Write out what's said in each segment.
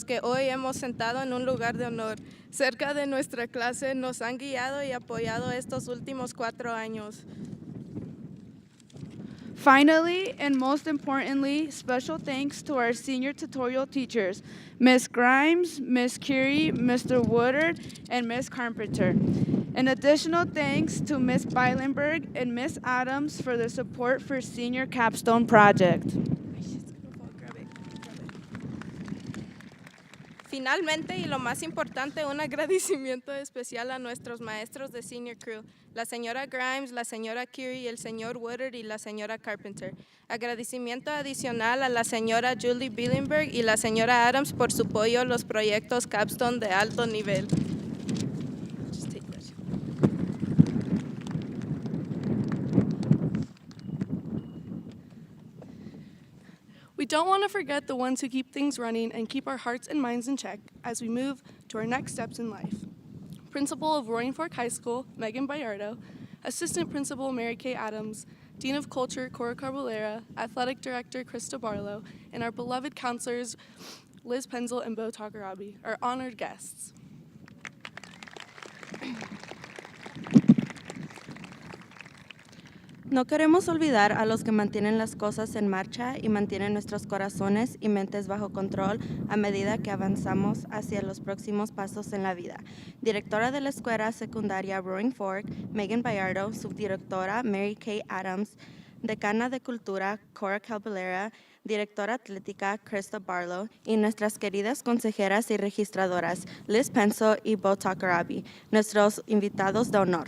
que hoy hemos sentado en un lugar de honor. Cerca de nuestra clase nos han guiado y apoyado estos últimos 4 años. Finally, and most importantly, special thanks to our senior tutorial teachers, Ms. Grimes, Ms. Curie, Mr. Woodard, and Ms. Carpenter. An additional thanks to Ms. Beilenberg and Ms. Adams for their support for Senior Capstone Project. Finalmente, y lo más importante, un agradecimiento especial a nuestros maestros de Senior Crew, la señora Grimes, la señora Curie, el señor Woodard y la señora Carpenter. Agradecimiento adicional a la señora Julie Beilenberg y la señora Adams por su apoyo a los proyectos Capstone de alto nivel. We don't want to forget the ones who keep things running and keep our hearts and minds in check as we move to our next steps in life. Principal of Roaring Fork High School, Megan Bayardo, Assistant Principal, Mary Kay Adams, Dean of Culture, Cora Carballera, Athletic Director, Krista Barlow, and our beloved counselors, Liz Penzel and Bo Takarabi, our honored guests. No queremos olvidar a los que mantienen las cosas en marcha y mantienen nuestros corazones y mentes bajo control a medida que avanzamos hacia los próximos pasos en la vida. Directora de la Escuela Secundaria Roaring Fork, Megan Bayardo, Subdirectora Mary Kay Adams, Decana de Cultura, Cora Carballera, Directora Atlética, Krista Barlow, y nuestras queridas consejeras y registradoras, Liz Penzel y Bo Takarabi, nuestros invitados de honor.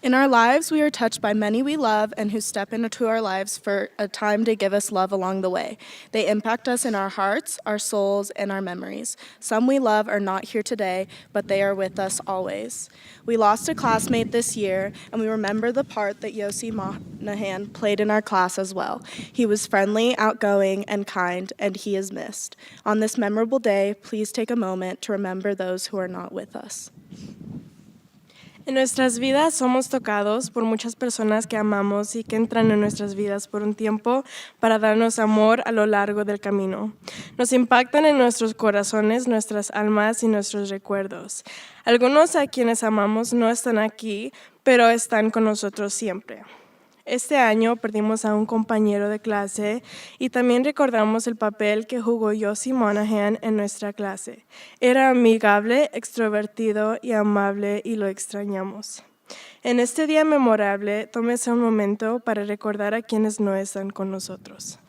In our lives, we are touched by many we love and who step into our lives for a time to give us love along the way. They impact us in our hearts, our souls, and our memories. Some we love are not here today, but they are with us always. We lost a classmate this year, and we remember the part that Yossi Monahan played in our class as well. He was friendly, outgoing, and kind, and he is missed. On this memorable day, please take a moment to remember those who are not with us. En nuestras vidas somos tocados por muchas personas que amamos y que entran en nuestras vidas por un tiempo para darnos amor a lo largo del camino. Nos impactan en nuestros corazones, nuestras almas y nuestros recuerdos. Algunos a quienes amamos no están aquí, pero están con nosotros siempre. Este año perdimos a un compañero de clase y también recordamos el papel que jugó Yossi Monahan en nuestra clase. Era amigable, extrovertido y amable y lo extrañamos. En este día memorable, tómese un momento para recordar a quienes no están con nosotros.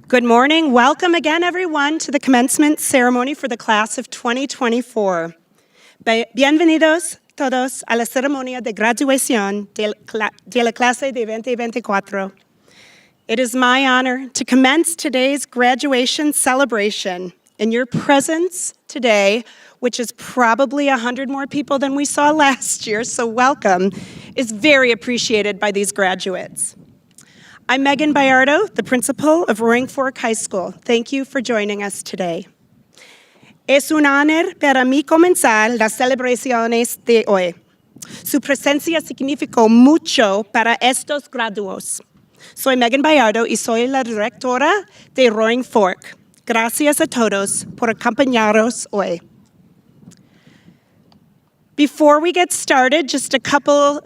Good morning. Welcome again, everyone, to the commencement ceremony for the class of 2024. Bienvenidos todos a la ceremonia de graduación de la clase de 2024. It is my honor to commence today's graduation celebration. In your presence today, which is probably 100 more people than we saw last year, so welcome, is very appreciated by these graduates. I'm Megan Bayardo, the principal of Roaring Fork High School. Thank you for joining us today. Es un honor para mí comenzar las celebraciones de hoy. Su presencia significó mucho para estos graduados. Soy Megan Bayardo y soy la directora de Roaring Fork. Gracias a todos por acompañarnos hoy. Before we get started, just a couple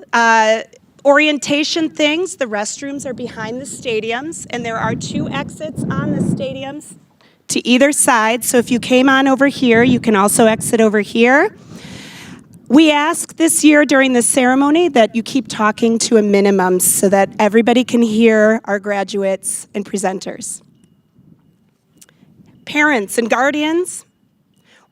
orientation things. The restrooms are behind the stadiums, and there are 2 exits on the stadiums to either side. So if you came on over here, you can also exit over here. We ask this year during the ceremony that you keep talking to a minimum so that everybody can hear our graduates and presenters. Parents and guardians,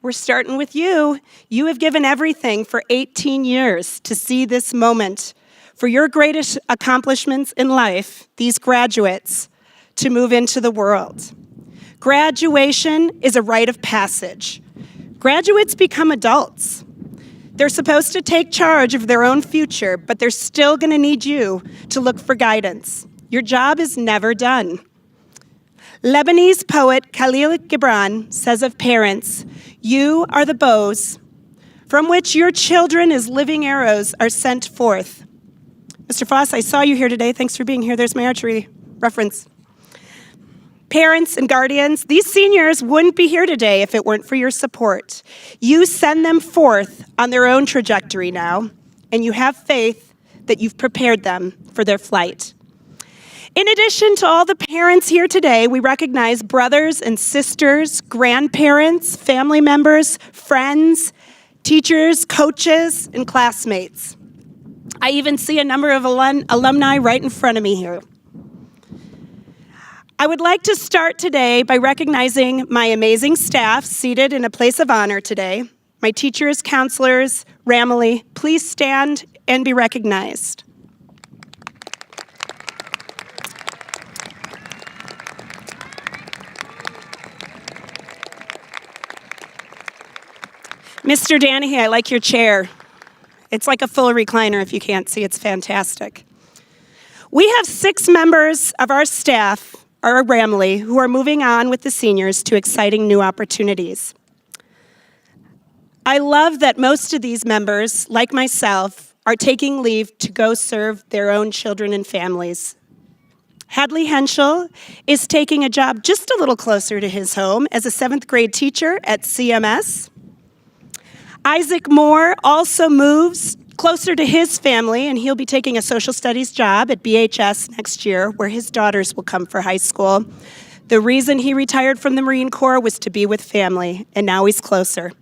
we're starting with you. You have given everything for 18 years to see this moment for your greatest accomplishments in life, these graduates, to move into the world. Graduation is a rite of passage. Graduates become adults. They're supposed to take charge of their own future, but they're still going to need you to look for guidance. Your job is never done. Lebanese poet Khalil Gibran says of parents, "You are the bows from which your children as living arrows are sent forth." Mr. Foss, I saw you here today. Thanks for being here. There's my archery reference. Parents and guardians, these seniors wouldn't be here today if it weren't for your support. You send them forth on their own trajectory now, and you have faith that you've prepared them for their flight. In addition to all the parents here today, we recognize brothers and sisters, grandparents, family members, friends, teachers, coaches, and classmates. I even see a number of alumni right in front of me here. I would like to start today by recognizing my amazing staff seated in a place of honor today. My teachers, counselors, Ramily, please stand and be recognized. Mr. Danahy, I like your chair. It's like a full recliner if you can't see. It's fantastic. We have 6 members of our staff, our Ramily, who are moving on with the seniors to exciting new opportunities. I love that most of these members, like myself, are taking leave to go serve their own children and families. Hadley Henschel is taking a job just a little closer to his home as a 7th grade teacher at CMS. Isaac Moore also moves closer to his family, and he'll be taking a social studies job at BHS next year, where his daughters will come for high school. The reason he retired from the Marine Corps was to be with family, and now he's closer.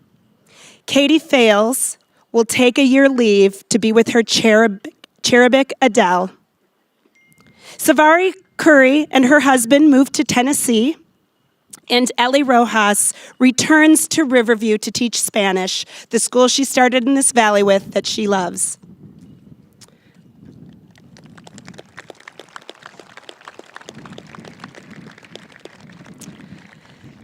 Katie Fales will take a year leave to be with her cherubic Adele. Savari Curry and her husband moved to Tennessee, and Ellie Rojas returns to Riverview to teach Spanish, the school she started in this valley with that she loves.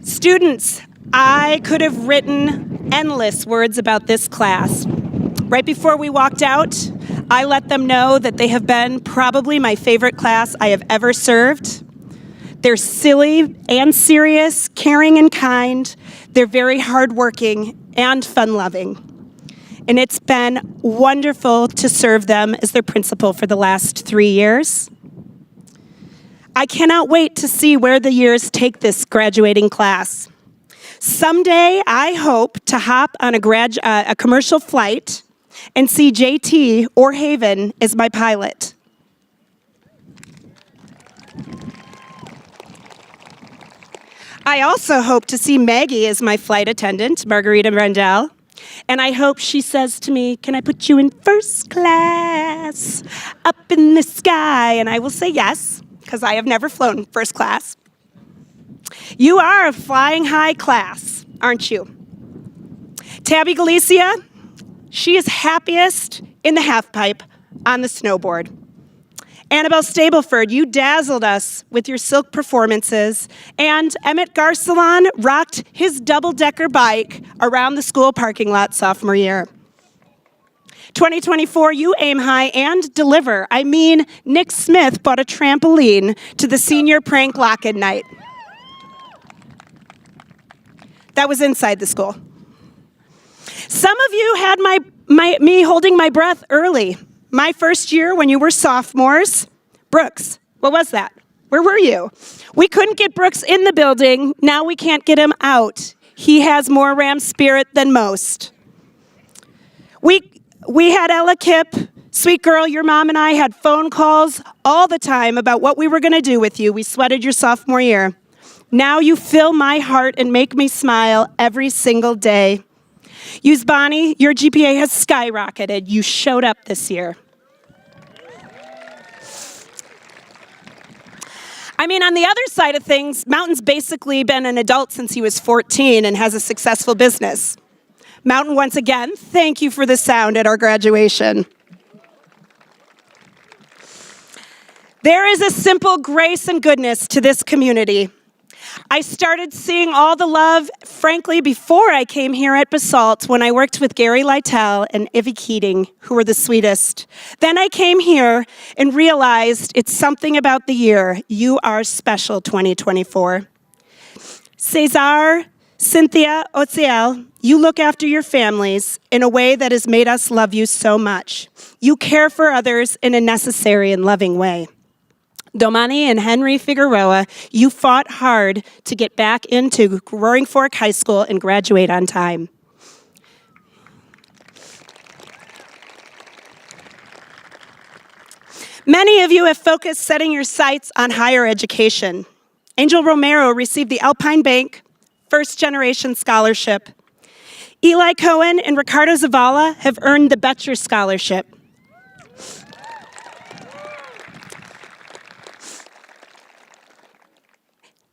Students, I could have written endless words about this class. Right before we walked out, I let them know that they have been probably my favorite class I have ever served. They're silly and serious, caring and kind. They're very hardworking and fun-loving. And it's been wonderful to serve them as their principal for the last 3 years. I cannot wait to see where the years take this graduating class. Someday, I hope to hop on a commercial flight and see JT or Haven as my pilot. I also hope to see Maggie as my flight attendant, Margarita Brendel. And I hope she says to me, "Can I put you in first class up in the sky?" And I will say yes, because I have never flown first class. You are a flying high class, aren't you? Tabby Galicia, she is happiest in the half pipe on the snowboard. Annabelle Stableford, you dazzled us with your silk performances, and Emmett Garcelon rocked his double-decker bike around the school parking lot sophomore year. 2024, you aim high and deliver. I mean, Nick Smith bought a trampoline to the senior prank lock-in night. That was inside the school. Some of you had me holding my breath early. My first year when you were sophomores, Brooks, what was that? Where were you? We couldn't get Brooks in the building. Now we can't get him out. He has more Ram spirit than most. We had Ella Kipp, sweet girl, your mom and I had phone calls all the time about what we were going to do with you. We sweated your sophomore year. Now you fill my heart and make me smile every single day. Bonnie, your GPA has skyrocketed. You showed up this year. I mean, on the other side of things, Mountain's basically been an adult since he was 14 and has a successful business. Mountain, once again, thank you for the sound at our graduation. There is a simple grace and goodness to this community. I started seeing all the love, frankly, before I came here at Basalt when I worked with Gary Lytle and Ivy Keating, who were the sweetest. Then I came here and realized it's something about the year. You are special, 2024. Cesar, Cynthia, Oziel, you look after your families in a way that has made us love you so much. You care for others in a necessary and loving way. Domani and Henry Figueroa, you fought hard to get back into Roaring Fork High School and graduate on time. Many of you have focused setting your sights on higher education. Angel Romero received the Alpine Bank First Generation Scholarship. Eli Cohen and Ricardo Zavala have earned the Betcher Scholarship.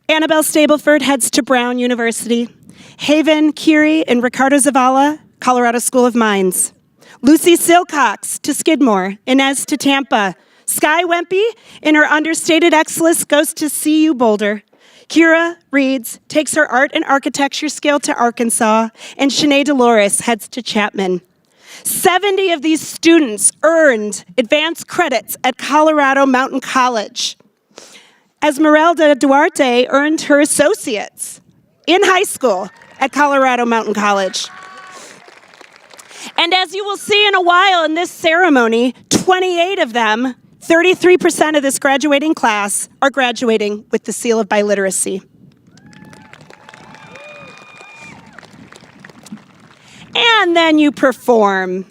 Annabelle Stableford heads to Brown University. Haven Curie and Ricardo Zavala, Colorado School of Mines. Lucy Silcox to Skidmore. Inez to Tampa. Sky Wempe, in her understated excellence, goes to CU Boulder. Kira Reeds takes her art and architecture skill to Arkansas. And Shanae Dolores heads to Chapman. 70 of these students earned advanced credits at Colorado Mountain College. Esmeralda Duarte earned her associates in high school at Colorado Mountain College. And as you will see in a while in this ceremony, 28 of them, 33% of this graduating class, are graduating with the seal of biliteracy. And then you perform.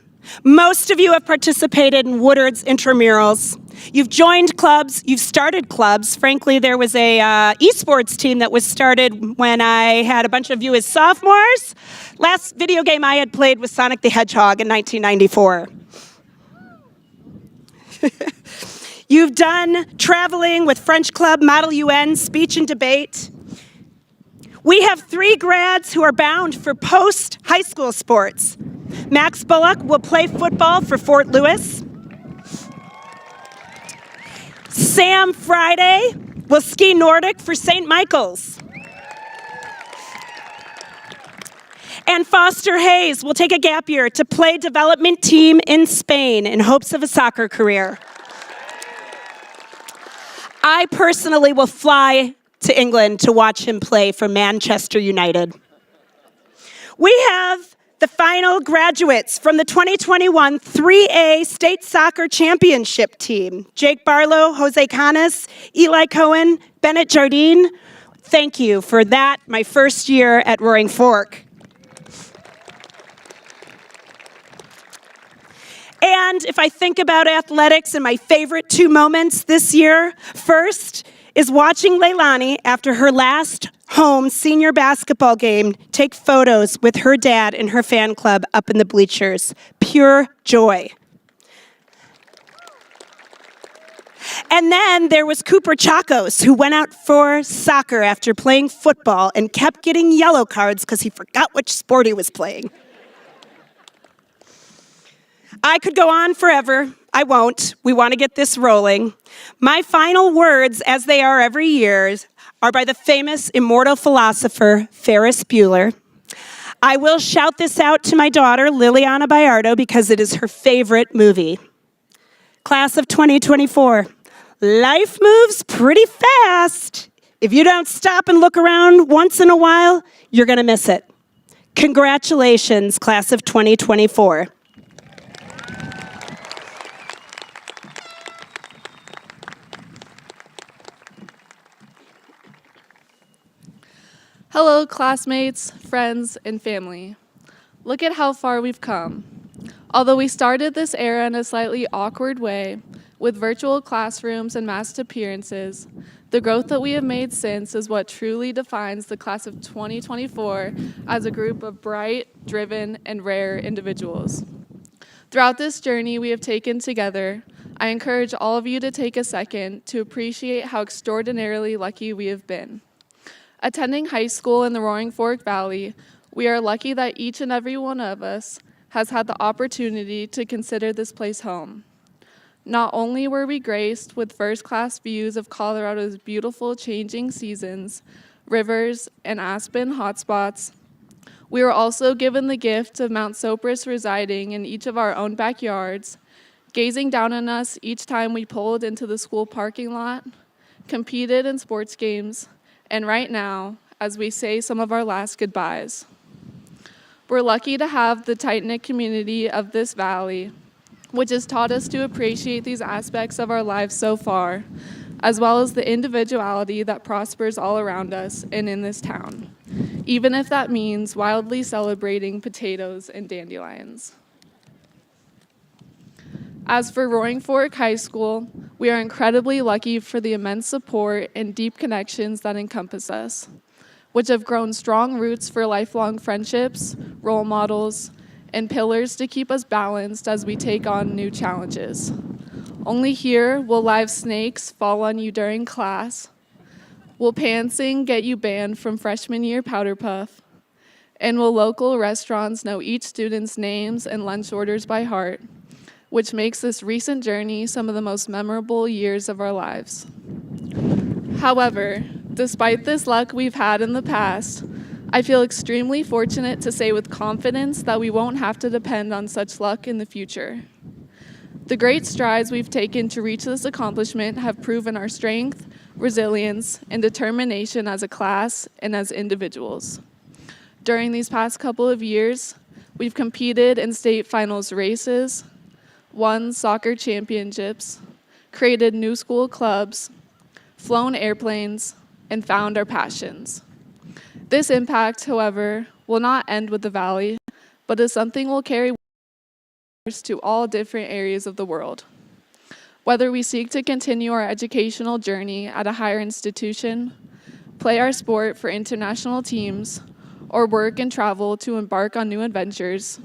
Most of you have participated in Woodard's intramurals. You've joined clubs, you've started clubs. Frankly, there was a esports team that was started when I had a bunch of you as sophomores. Last video game I had played was Sonic the Hedgehog in 1994. You've done traveling with French Club, Model UN, speech and debate. We have 3 grads who are bound for post-high school sports. Max Bullock will play football for Fort Lewis. Sam Friday will ski Nordic for St. Michael's. And Foster Hayes will take a gap year to play development team in Spain in hopes of a soccer career. I personally will fly to England to watch him play for Manchester United. We have the final graduates from the 2021 3A State Soccer Championship team. Jake Barlow, Jose Canas, Eli Cohen, Bennett Jardine. Thank you for that, my first year at Roaring Fork. And if I think about athletics and my favorite 2 moments this year, first is watching Leilani after her last home senior basketball game take photos with her dad and her fan club up in the bleachers. Pure joy. And then there was Cooper Chacos, who went out for soccer after playing football and kept getting yellow cards because he forgot which sport he was playing. I could go on forever. I won't. We want to get this rolling. My final words, as they are every year, are by the famous immortal philosopher Ferris Bueller. I will shout this out to my daughter, Liliana Bayardo, because it is her favorite movie. Class of 2024, life moves pretty fast. If you don't stop and look around once in a while, you're going to miss it. Congratulations, class of 2024. Hello, classmates, friends, and family. Look at how far we've come. Although we started this era in a slightly awkward way, with virtual classrooms and masked appearances, the growth that we have made since is what truly defines the class of 2024 as a group of bright, driven, and rare individuals. Throughout this journey we have taken together, I encourage all of you to take a second to appreciate how extraordinarily lucky we have been. Attending high school in the Roaring Fork Valley, we are lucky that each and every one of us has had the opportunity to consider this place home. Not only were we graced with first-class views of Colorado's beautiful changing seasons, rivers, and Aspen hotspots, we were also given the gift of Mount Sopris residing in each of our own backyards, gazing down on us each time we pulled into the school parking lot, competed in sports games, and right now, as we say some of our last goodbyes. We're lucky to have the tight-knit community of this valley, which has taught us to appreciate these aspects of our lives so far, as well as the individuality that prospers all around us and in this town, even if that means wildly celebrating potatoes and dandelions. As for Roaring Fork High School, we are incredibly lucky for the immense support and deep connections that encompass us, which have grown strong roots for lifelong friendships, role models, and pillars to keep us balanced as we take on new challenges. Only here will live snakes fall on you during class, will pantsing get you banned from freshman year powder puff, and will local restaurants know each student's names and lunch orders by heart, which makes this recent journey some of the most memorable years of our lives. However, despite this luck we've had in the past, I feel extremely fortunate to say with confidence that we won't have to depend on such luck in the future. The great strides we've taken to reach this accomplishment have proven our strength, resilience, and determination as a class and as individuals. During these past couple of years, we've competed in state finals races, won soccer championships, created new school clubs, flown airplanes, and found our passions. This impact, however, will not end with the Valley, but is something we'll carry to all different areas of the world. Whether we seek to continue our educational journey at a higher institution, play our sport for international teams, or work and travel to embark on new adventures,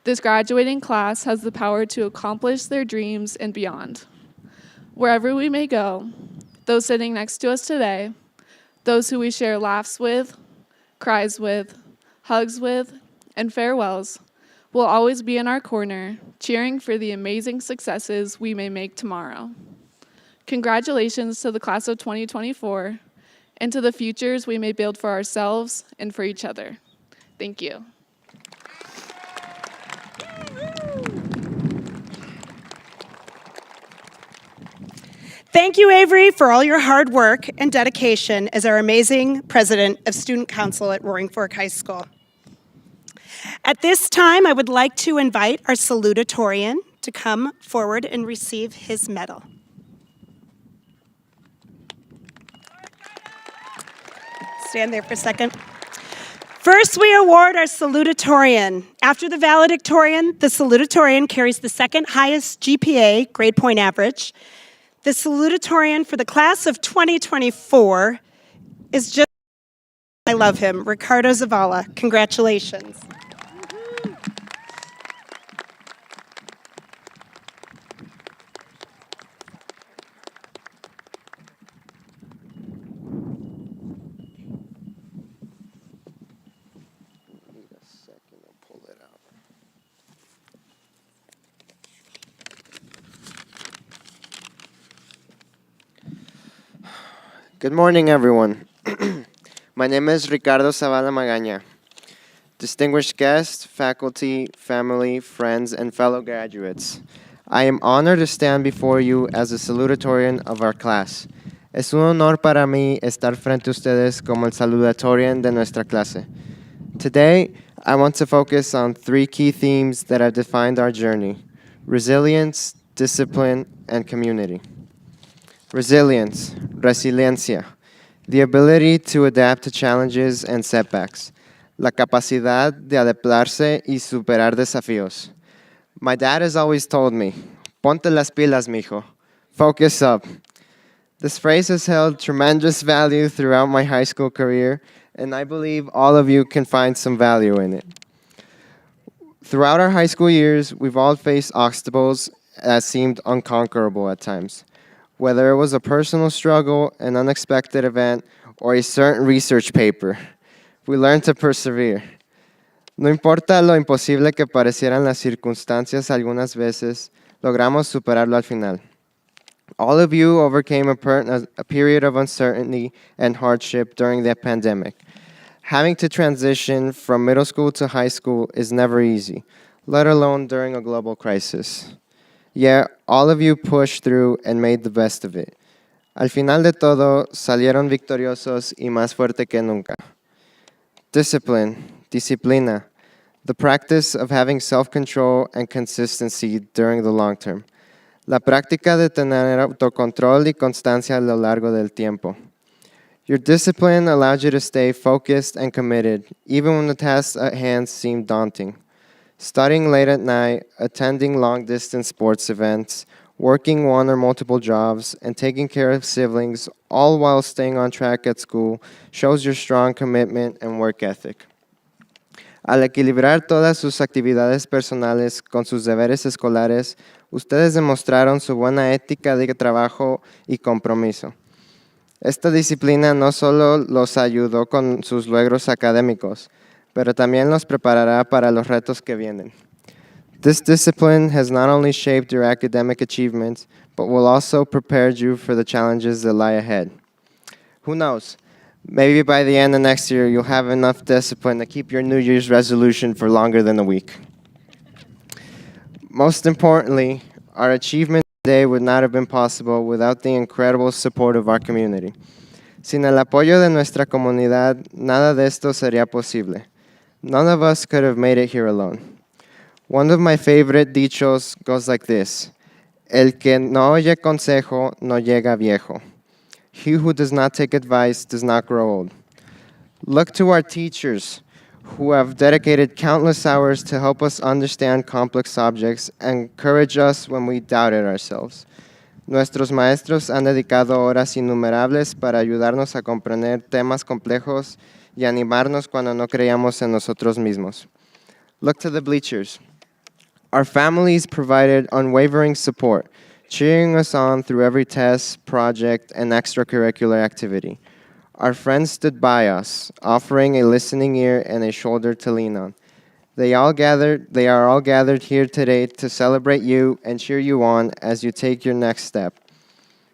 this graduating class has the power to accomplish their dreams and beyond. Wherever we may go, those sitting next to us today, those who we share laughs with, cries with, hugs with, and farewells, will always be in our corner, cheering for the amazing successes we may make tomorrow. Congratulations to the class of 2024, and to the futures we may build for ourselves and for each other. Thank you. Thank you, Avery, for all your hard work and dedication as our amazing president of Student Council at Roaring Fork High School. At this time, I would like to invite our salutatorian to come forward and receive his medal. Stand there for a second. First, we award our salutatorian. After the valedictorian, the salutatorian carries the second highest GPA, grade point average. The salutatorian for the class of 2024 is just, I love him, Ricardo Zavala. Congratulations. Good morning, everyone. My name is Ricardo Zavala Magaña. Distinguished guests, faculty, family, friends, and fellow graduates, I am honored to stand before you as the salutatorian of our class. Es un honor para mí estar frente a ustedes como el salutatorian de nuestra clase. Today, I want to focus on three key themes that have defined our journey: resilience, discipline, and community. Resilience, resiliencia, the ability to adapt to challenges and setbacks, la capacidad de adaptarse y superar desafíos. My dad has always told me, ponte las pilas, mijo, focus up. This phrase has held tremendous value throughout my high school career, and I believe all of you can find some value in it. Throughout our high school years, we've all faced obstacles that seemed unconquerable at times. Whether it was a personal struggle, an unexpected event, or a certain research paper, we learned to persevere. No importa lo imposible que parecieran las circunstancias algunas veces, logramos superarlo al final. All of you overcame a period of uncertainty and hardship during the pandemic. Having to transition from middle school to high school is never easy, let alone during a global crisis. Yet, all of you pushed through and made the best of it. Al final de todo, salieron victoriosos y más fuerte que nunca. Disciplina, the practice of having self-control and consistency during the long term. La práctica de tener autocontrol y constancia a lo largo del tiempo. Your discipline allowed you to stay focused and committed, even when the tasks at hand seemed daunting. Studying late at night, attending long-distance sports events, working one or multiple jobs, and taking care of siblings, all while staying on track at school, shows your strong commitment and work ethic. Al equilibrar todas sus actividades personales con sus deberes escolares, ustedes demostraron su buena ética de trabajo y compromiso. Esta disciplina no solo los ayudó con sus logros académicos, pero también los preparará para los retos que vienen. This discipline has not only shaped your academic achievements, but will also prepare you for the challenges that lie ahead. Who knows? Maybe by the end of next year, you'll have enough discipline to keep your New Year's resolution for longer than a week. Most importantly, our achievement today would not have been possible without the incredible support of our community. Sin el apoyo de nuestra comunidad, nada de esto sería posible. None of us could have made it here alone. One of my favorite dichos goes like this: El que no oye consejo no llega viejo. He who does not take advice does not grow old. Look to our teachers, who have dedicated countless hours to help us understand complex subjects and encourage us when we doubted ourselves. Nuestros maestros han dedicado horas innumerables para ayudarnos a comprender temas complejos y animarnos cuando no creíamos en nosotros mismos. Look to the bleachers. Our families provided unwavering support, cheering us on through every test, project, and extracurricular activity. Our friends stood by us, offering a listening ear and a shoulder to lean on. They are all gathered here today to celebrate you and cheer you on as you take your next step.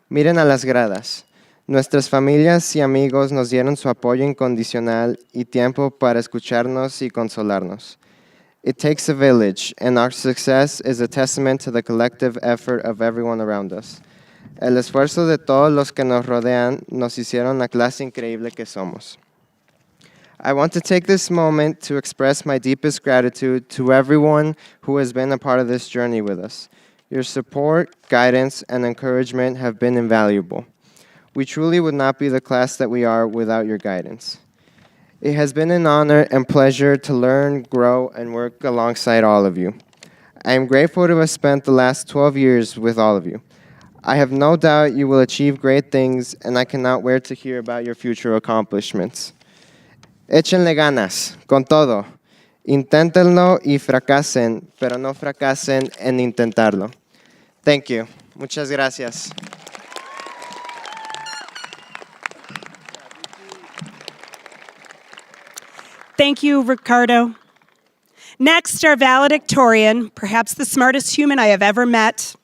Miren a las gradas. Nuestras familias y amigos nos dieron su apoyo incondicional y tiempo para escucharnos y consolarnos. It takes a village, and our success is a testament to the collective effort of everyone around us. El esfuerzo de todos los que nos rodean nos hicieron la clase increíble que somos. I want to take this moment to express my deepest gratitude to everyone who has been a part of this journey with us. Your support, guidance, and encouragement have been invaluable. We truly would not be the class that we are without your guidance. It has been an honor and pleasure to learn, grow, and work alongside all of you. I am grateful to have spent the last 12 years with all of you. I have no doubt you will achieve great things, and I cannot wait to hear about your future accomplishments. Échenle ganas, con todo. Inténtenlo y fracasen, pero no fracasen en intentarlo. Thank you. Muchas gracias. Thank you, Ricardo. Next, our valedictorian, perhaps the smartest human I have ever met,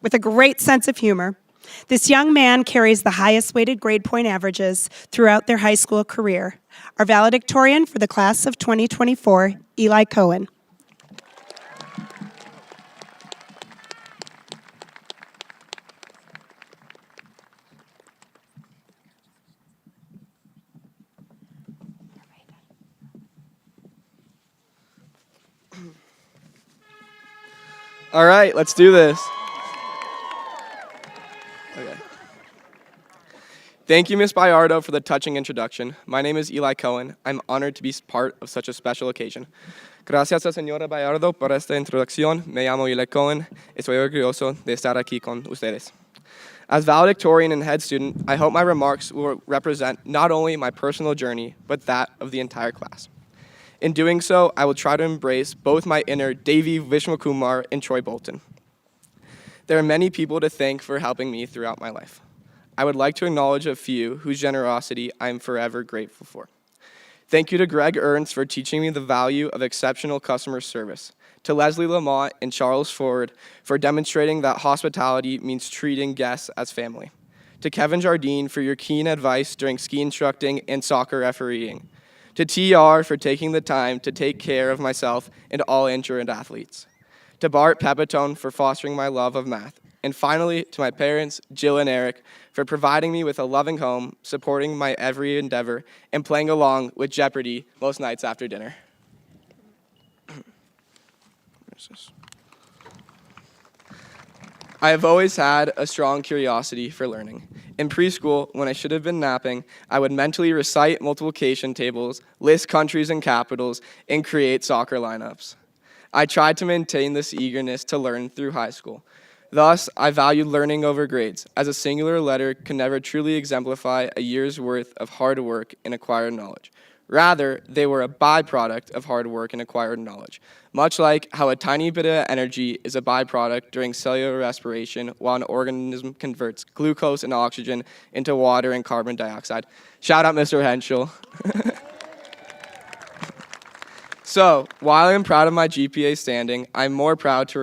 with a great sense of humor. This young man carries the highest weighted grade point averages throughout their high school career. Our valedictorian for the class of 2024, Eli Cohen. All right, let's do this. Okay. Thank you, Ms. Bayardo, for the touching introduction. My name is Eli Cohen. I'm honored to be part of such a special occasion. Gracias a señora Bayardo por esta introducción. Me llamo Eli Cohen. Estoy orgulloso de estar aquí con ustedes. As valedictorian and head student, I hope my remarks will represent not only my personal journey, but that of the entire class. In doing so, I will try to embrace both my inner Devi Vishwakumar and Troy Bolton. There are many people to thank for helping me throughout my life. I would like to acknowledge a few whose generosity I am forever grateful for. Thank you to Greg Ernst for teaching me the value of exceptional customer service. to Leslie Lamont and Charles Ford for demonstrating that hospitality means treating guests as family, to Kevin Jardine for your keen advice during ski instructing and soccer refereeing, to TR for taking the time to take care of myself and all injured athletes, to Bart Pepitone for fostering my love of math, and finally, to my parents, Jill and Eric, for providing me with a loving home, supporting my every endeavor, and playing along with Jeopardy most nights after dinner. I have always had a strong curiosity for learning. In preschool, when I should have been napping, I would mentally recite multiplication tables, list countries and capitals, and create soccer lineups. I tried to maintain this eagerness to learn through high school. Thus, I valued learning over grades, as a singular letter can never truly exemplify a year's worth of hard work and acquired knowledge. Rather, they were a byproduct of hard work and acquired knowledge, much like how a tiny bit of energy is a byproduct during cellular respiration while an organism converts glucose and oxygen into water and carbon dioxide. Shout out Mr. Henschel. So, while I'm proud of my GPA standing, I'm more proud to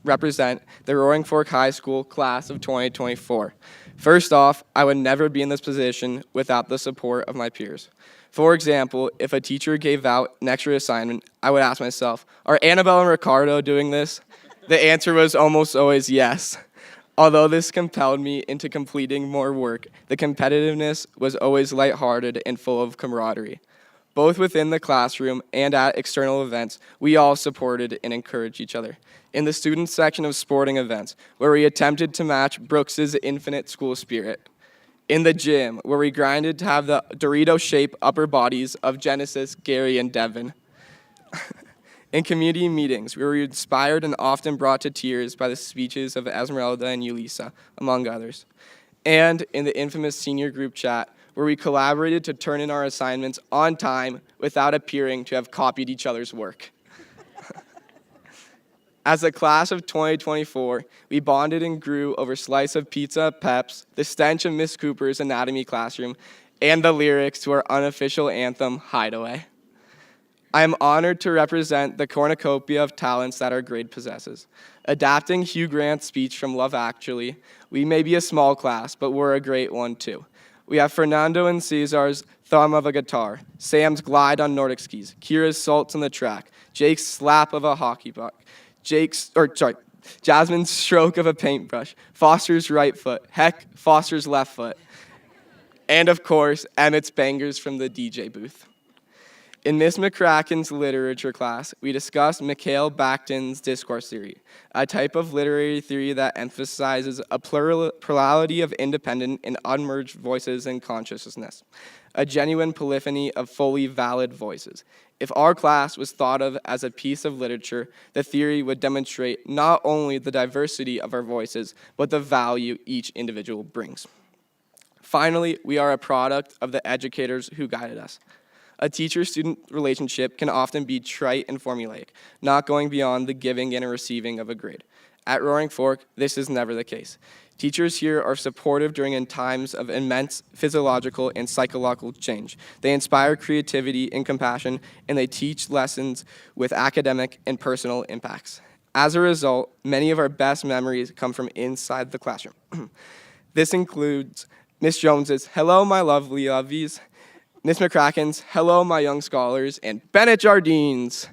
represent the Roaring Fork High School class of 2024. First off, I would never be in this position without the support of my peers. For example, if a teacher gave out an extra assignment, I would ask myself, are Annabelle and Ricardo doing this? The answer was almost always yes. Although this compelled me into completing more work, the competitiveness was always lighthearted and full of camaraderie. Both within the classroom and at external events, we all supported and encouraged each other. In the student section of sporting events, where we attempted to match Brooks's infinite school spirit. In the gym, where we grinded to have the Dorito-shaped upper bodies of Genesis, Gary, and Devin. In community meetings, we were inspired and often brought to tears by the speeches of Esmeralda and Ulisa, among others. And in the infamous senior group chat, where we collaborated to turn in our assignments on time without appearing to have copied each other's work. As a class of 2024, we bonded and grew over slice of pizza, Peps, the stench of Miss Cooper's anatomy classroom, and the lyrics to our unofficial anthem, Hideaway. I am honored to represent the cornucopia of talents that our grade possesses. Adapting Hugh Grant's speech from Love Actually, we may be a small class, but we're a great one too. We have Fernando and Cesar's thumb of a guitar, Sam's glide on Nordic skis, Kira's salts on the track, Jake's slap of a hockey puck, Jasmine's stroke of a paintbrush, Foster's right foot, Foster's left foot, and of course, Emmett's bangers from the DJ booth. In Miss McCracken's literature class, we discussed Mikhail Bakhtin's discourse theory, a type of literary theory that emphasizes a plurality of independent and unmerged voices in consciousness, a genuine polyphony of fully valid voices. If our class was thought of as a piece of literature, the theory would demonstrate not only the diversity of our voices, but the value each individual brings. Finally, we are a product of the educators who guided us. A teacher-student relationship can often be trite and formulaic, not going beyond the giving and receiving of a grade. At Roaring Fork, this is never the case. Teachers here are supportive during times of immense physiological and psychological change. They inspire creativity and compassion, and they teach lessons with academic and personal impacts. As a result, many of our best memories come from inside the classroom. This includes Miss Jones's, "Hello, my lovely lovies," Miss McCracken's, "Hello, my young scholars," and Bennett Jardine's,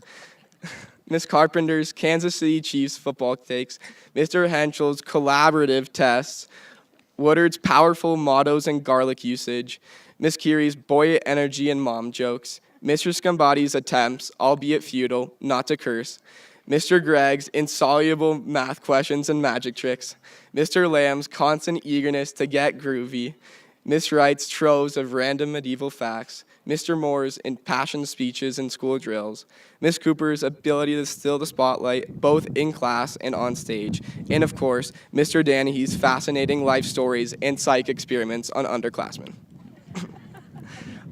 Miss Carpenter's Kansas City Chiefs football takes, Mr. Henschel's collaborative tests, Woodard's powerful mottos and garlic usage, Miss Curie's buoyant energy and mom jokes, Mr. Scambati's attempts, albeit futile, not to curse, Mr. Gregg's insoluble math questions and magic tricks, Mr. Lamb's constant eagerness to get groovy, Miss Wright's troves of random medieval facts, Mr. Moore's impassioned speeches and school drills, Miss Cooper's ability to steal the spotlight both in class and on stage, and of course, Mr. Danahy's fascinating life stories and psych experiments on underclassmen.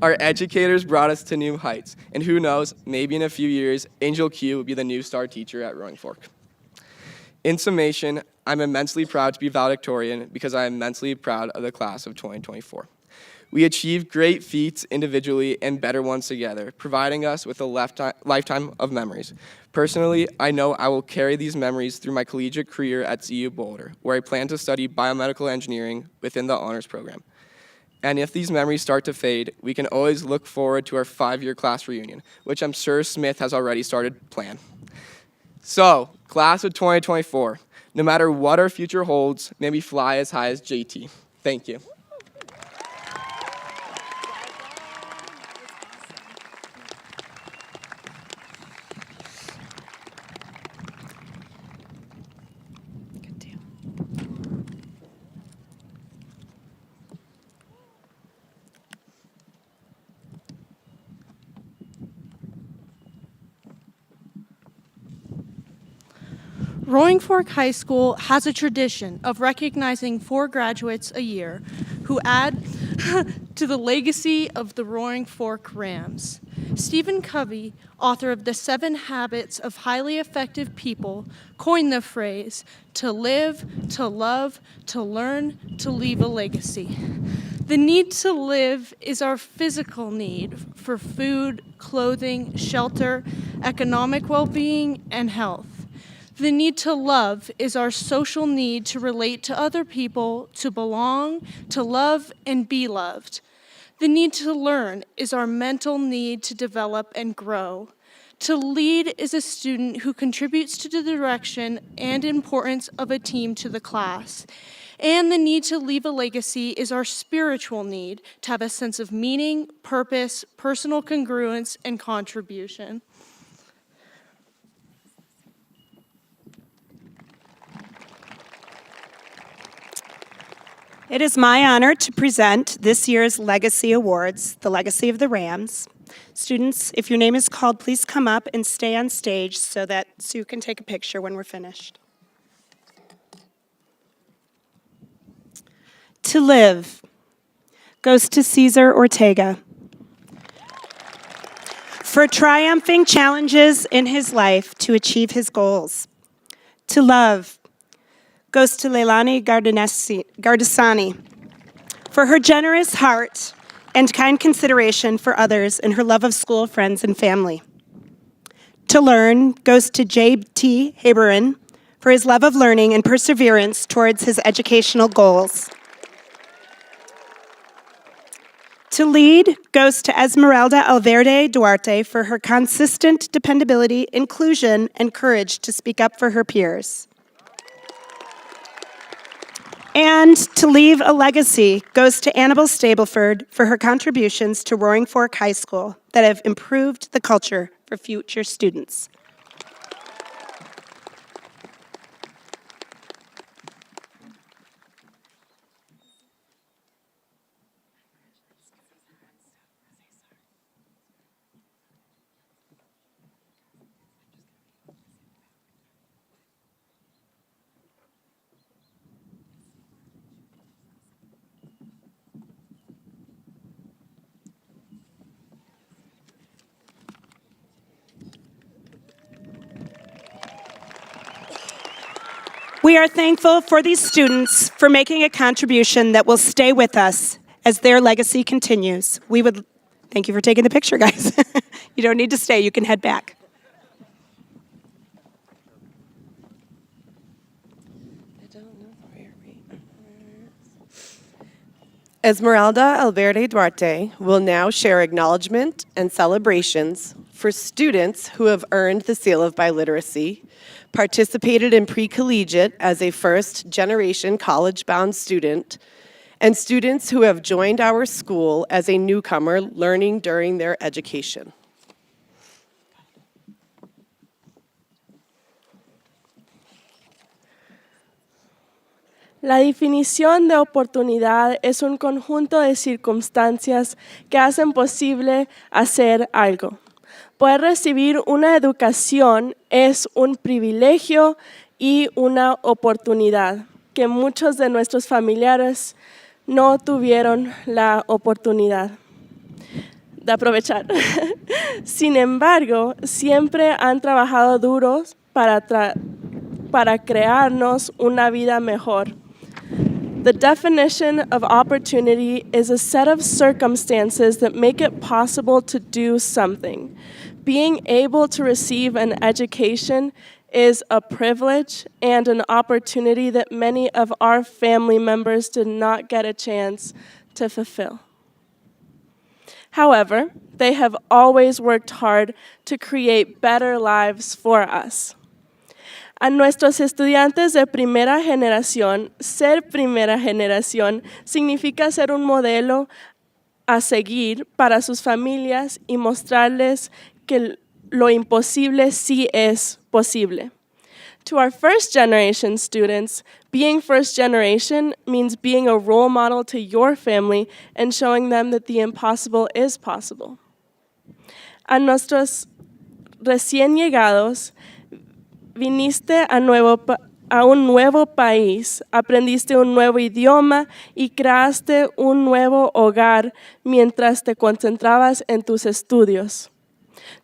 Our educators brought us to new heights, and who knows, maybe in a few years, Angel Q will be the new star teacher at Roaring Fork. In summation, I'm immensely proud to be valedictorian because I am immensely proud of the class of 2024. We achieved great feats individually and better ones together, providing us with a lifetime of memories. Personally, I know I will carry these memories through my collegiate career at CU Boulder, where I plan to study biomedical engineering within the honors program. And if these memories start to fade, we can always look forward to our 5-year class reunion, which I'm sure Smith has already started to plan. So, class of 2024, no matter what our future holds, may we fly as high as JT. Thank you. Roaring Fork High School has a tradition of recognizing 4 graduates a year who add to the legacy of the Roaring Fork Rams. Stephen Covey, author of The 7 Habits of Highly Effective People, coined the phrase, to live, to love, to learn, to leave a legacy. The need to live is our physical need for food, clothing, shelter, economic well-being, and health. The need to love is our social need to relate to other people, to belong, to love, and be loved. The need to learn is our mental need to develop and grow. To lead is a student who contributes to the direction and importance of a team to the class. And the need to leave a legacy is our spiritual need to have a sense of meaning, purpose, personal congruence, and contribution. It is my honor to present this year's Legacy Awards, the Legacy of the Rams. Students, if your name is called, please come up and stay on stage so that Sue can take a picture when we're finished. To live goes to Cesar Ortega. For triumphing challenges in his life to achieve his goals. To love goes to Leilani Gardesani for her generous heart and kind consideration for others and her love of school, friends, and family. To learn goes to J.T. Haberin for his love of learning and perseverance towards his educational goals. To lead goes to Esmeralda Alverde Duarte for her consistent dependability, inclusion, and courage to speak up for her peers. And to leave a legacy goes to Annabelle Stableford for her contributions to Roaring Fork High School that have improved the culture for future students. We are thankful for these students for making a contribution that will stay with us as their legacy continues. Thank you for taking the picture, guys. You don't need to stay, you can head back. Esmeralda Alverde Duarte will now share acknowledgement and celebrations for students who have earned the seal of biliteracy, participated in pre-collegiate as a first-generation college-bound student, and students who have joined our school as a newcomer learning during their education. La definición de oportunidad es un conjunto de circunstancias que hacen posible hacer algo. Poder recibir una educación es un privilegio y una oportunidad que muchos de nuestros familiares no tuvieron la oportunidad de aprovechar. Sin embargo, siempre han trabajado duros para crearnos una vida mejor. The definition of opportunity is a set of circumstances that make it possible to do something. Being able to receive an education is a privilege and an opportunity that many of our family members did not get a chance to fulfill. However, they have always worked hard to create better lives for us. A nuestros estudiantes de primera generación, ser primera generación significa ser un modelo a seguir para sus familias y mostrarles que lo imposible sí es posible. To our first generation students, being first generation means being a role model to your family and showing them that the impossible is possible. A nuestros recién llegados, viniste a un nuevo país, aprendiste un nuevo idioma y creaste un nuevo hogar mientras te concentrabas en tus estudios.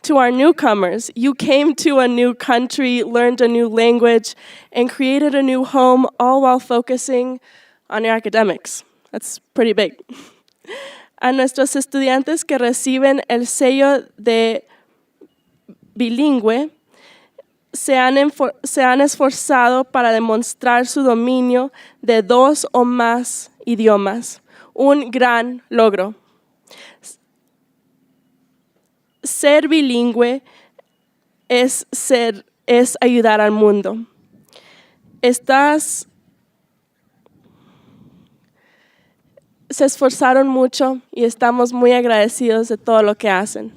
To our newcomers, you came to a new country, learned a new language, and created a new home, all while focusing on your academics. That's pretty big. A nuestros estudiantes que reciben el sello de bilingüe, se han esforzado para demostrar su dominio de 2 o más idiomas. Un gran logro. Ser bilingüe es ayudar al mundo. Se esforzaron mucho y estamos muy agradecidos de todo lo que hacen.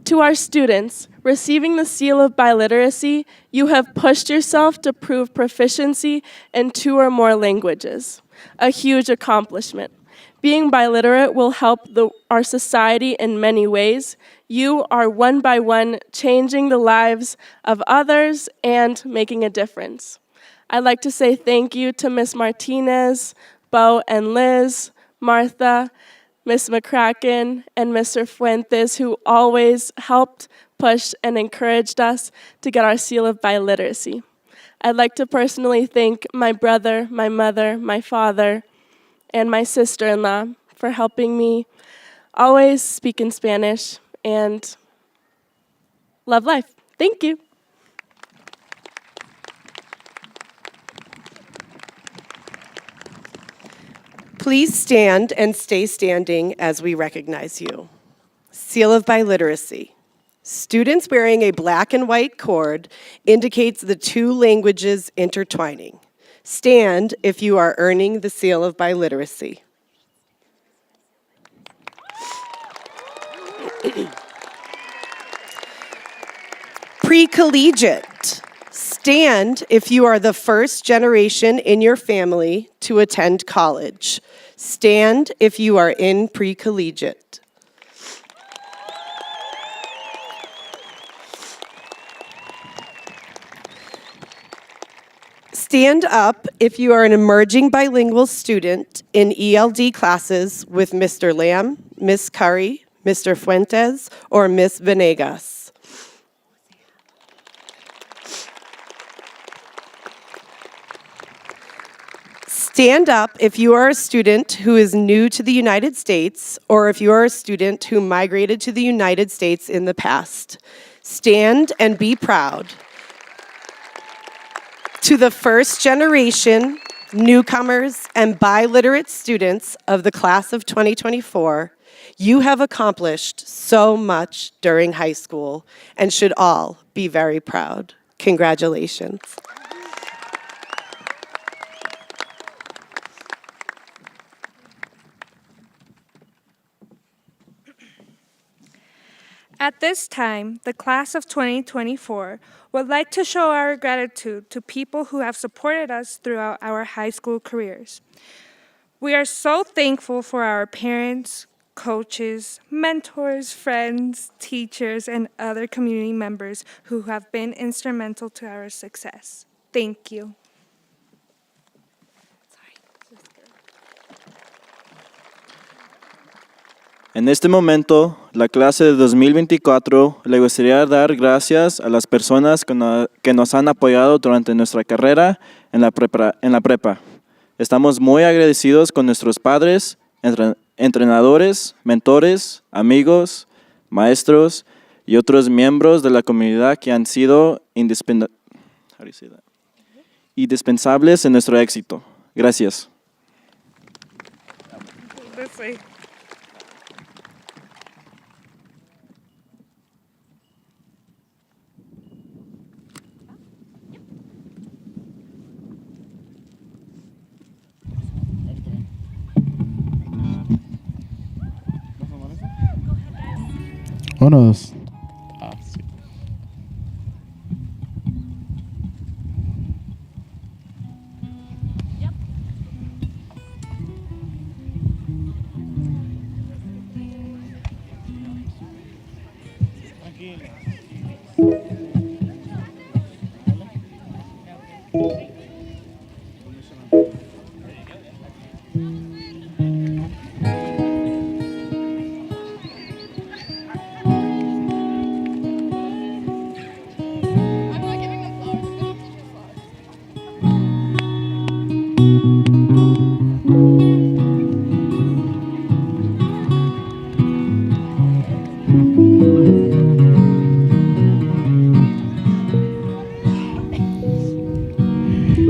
To our students, receiving the seal of biliteracy, you have pushed yourself to prove proficiency in 2 or more languages, a huge accomplishment. Being biliterate will help our society in many ways. You are one by one changing the lives of others and making a difference. I'd like to say thank you to Ms. Martinez, Bo and Liz, Martha, Ms. McCracken, and Mr. Fuentes, who always helped, pushed, and encouraged us to get our seal of biliteracy. I'd like to personally thank my brother, my mother, my father, and my sister-in-law for helping me always speak in Spanish and love life. Thank you. Please stand and stay standing as we recognize you. Seal of biliteracy. Students wearing a black and white cord indicates the 2 languages intertwining. Stand if you are earning the seal of biliteracy. Pre-collegiate. Stand if you are the first generation in your family to attend college. Stand if you are in pre-collegiate. Stand up if you are an emerging bilingual student in ELD classes with Mr. Lamb, Ms. Curry, Mr. Fuentes, or Ms. Venegas. Stand up if you are a student who is new to the United States or if you are a student who migrated to the United States in the past. Stand and be proud. To the first generation, newcomers, and biliterate students of the class of 2024, you have accomplished so much during high school and should all be very proud. Congratulations. At this time, the class of 2024 would like to show our gratitude to people who have supported us throughout our high school careers. We are so thankful for our parents, coaches, mentors, friends, teachers, and other community members who have been instrumental to our success. Thank you. En este momento, la clase de 2024 le gustaría dar gracias a las personas que nos han apoyado durante nuestra carrera en la prepa. Estamos muy agradecidos con nuestros padres, entrenadores, mentores, amigos, maestros y otros miembros de la comunidad que han sido indispensables en nuestro éxito. Gracias. This way. Uno, dos.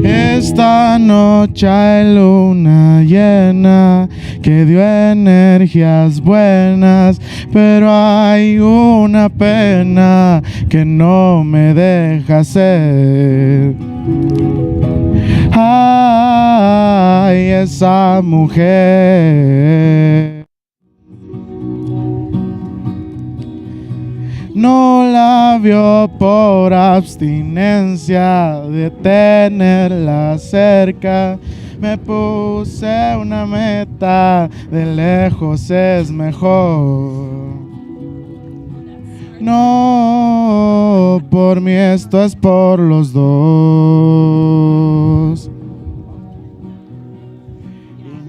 Esta noche hay luna llena que dio energías buenas, pero hay una pena que no me deja ser. Ay, esa mujer no la vio por abstinencia de tenerla cerca. Me puse una meta, de lejos es mejor. No, por mí esto es por los dos.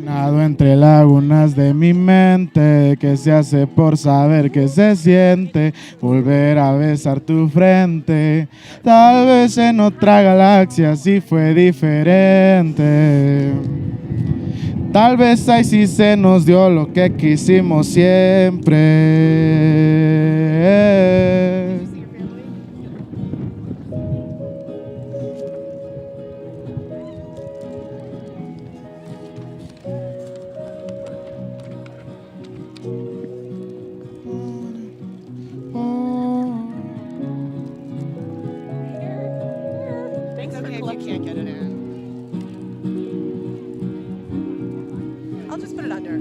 Nado entre lagunas de mi mente, que se hace por saber que se siente volver a besar tu frente. Tal vez en otra galaxia sí fue diferente. Tal vez ahí sí se nos dio lo que quisimos siempre. Thanks for if you can't get it in. I'll just put it under.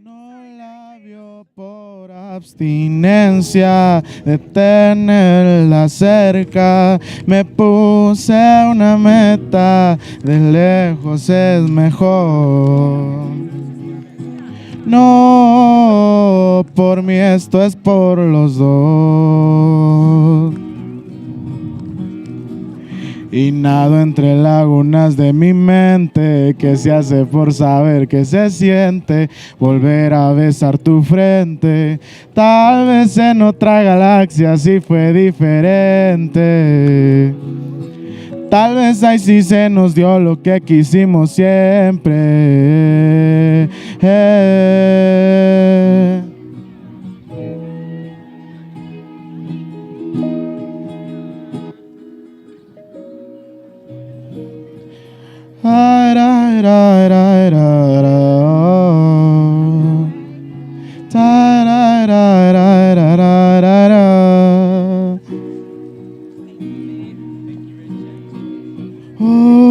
No la vio por abstinencia de tenerla cerca. Me puse una meta, de lejos es mejor. No, por mí esto es por los dos. Y nado entre lagunas de mi mente, que se hace por saber que se siente volver a besar tu frente. Tal vez en otra galaxia sí fue diferente. Tal vez ahí sí se nos dio lo que quisimos siempre. Ay, ra, ra, ra, ra, ra, oh. Ta, ra, ra, ra, ra, ra, ra, ra. Oh.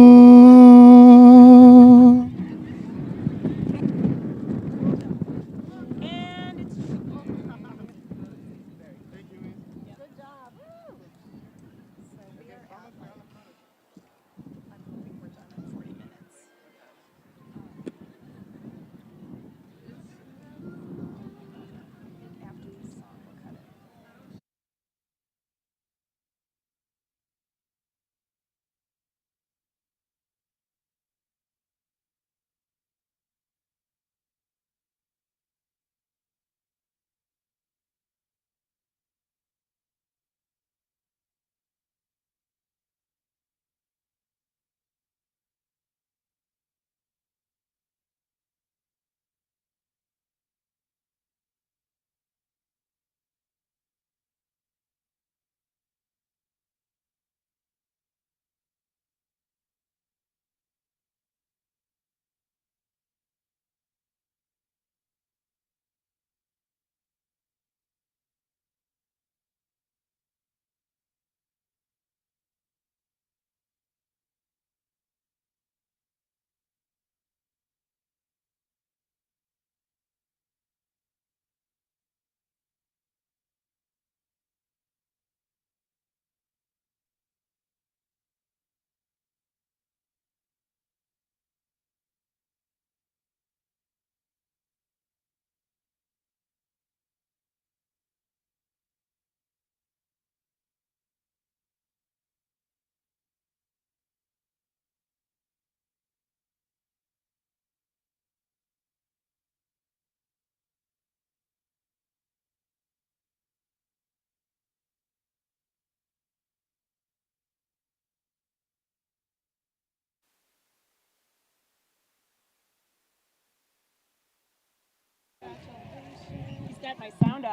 got my sound off.